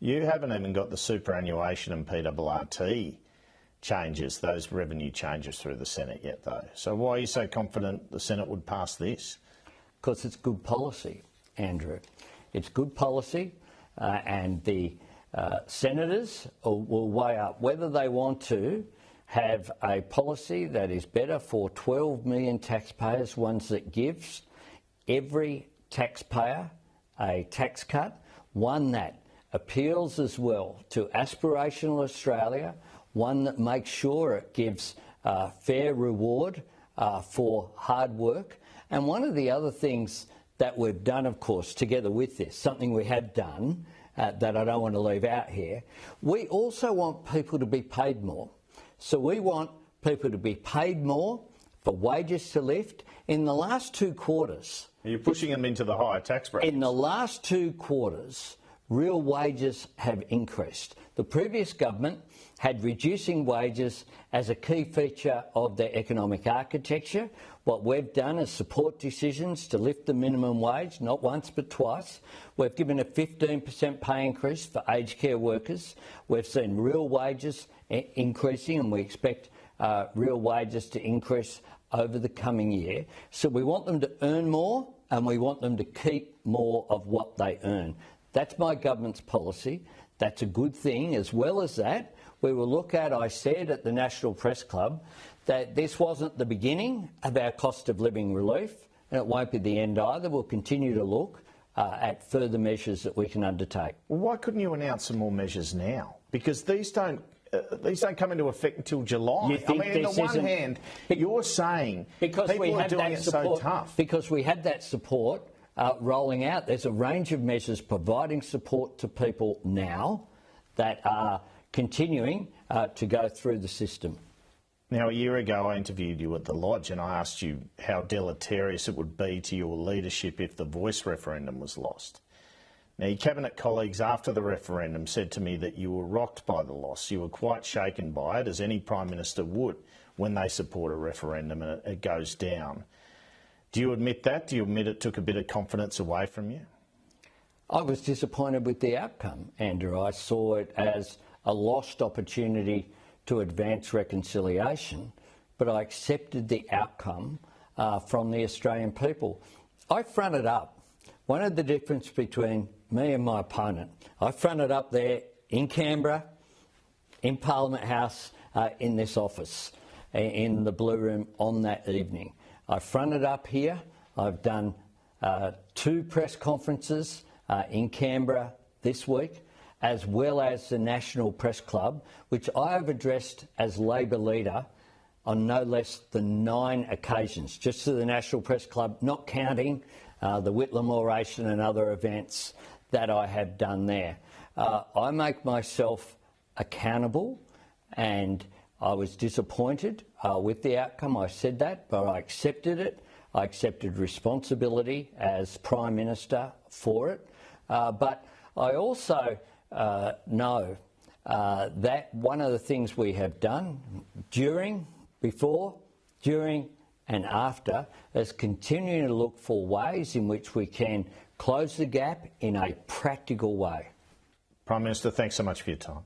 You haven't even got the superannuation and PRRT changes, those revenue changes through the Senate yet, though. So why are you so confident the Senate would pass this? Because it's good policy, Andrew. It's good policy, and the senators will weigh up whether they want to have a policy that is better for 12 million taxpayers, ones that gives every taxpayer a tax cut, one that appeals as well to aspirational Australia, one that makes sure it gives fair reward for hard work. And one of the other things that we've done, of course, together with this, something we have done that I don't want to leave out here, we also want people to be paid more. So we want people to be paid more for wages to lift. In the last 2 quarters... You're pushing them into the higher tax brackets. In the last 2 quarters, real wages have increased. The previous government had reducing wages as a key feature of their economic architecture. What we've done is support decisions to lift the minimum wage, not once but twice. We've given a 15% pay increase for aged care workers. We've seen real wages increasing, and we expect real wages to increase over the coming year. So we want them to earn more, and we want them to keep more of what they earn. That's my government's policy. That's a good thing. As well as that, we will look at, I said at the National Press Club, that this wasn't the beginning of our cost of living relief, and it won't be the end either. We'll continue to look at further measures that we can undertake. Well, why couldn't you announce some more measures now? Because these don't come into effect until July. I mean, on the one hand, you're saying because people are doing it so tough. Because we had that support rolling out. There's a range of measures providing support to people now that are continuing to go through the system. Now, a year ago, I interviewed you at the Lodge and I asked you how deleterious it would be to your leadership if the Voice referendum was lost. Now, your Cabinet colleagues after the referendum said to me that you were rocked by the loss. You were quite shaken by it, as any Prime Minister would when they support a referendum and it goes down. Do you admit that? Do you admit it took a bit of confidence away from you? I was disappointed with the outcome, Andrew. I saw it as a lost opportunity to advance reconciliation, but I accepted the outcome from the Australian people. I fronted up. One of the difference between me and my opponent, I fronted up there in Canberra, in Parliament House, in this office, in the Blue Room on that evening. I fronted up here. I've done 2 press conferences in Canberra this week, as well as the National Press Club, which I have addressed as Labor leader on no less than 9 occasions, just to the National Press Club, not counting the Whitlam oration and other events that I have done there. I make myself accountable, and I was disappointed with the outcome. I said that, but I accepted it. I accepted responsibility as Prime Minister for it. But I also know that one of the things we have done before, during and after is continuing to look for ways in which we can close the gap in a practical way. Prime Minister, thanks so much for your time.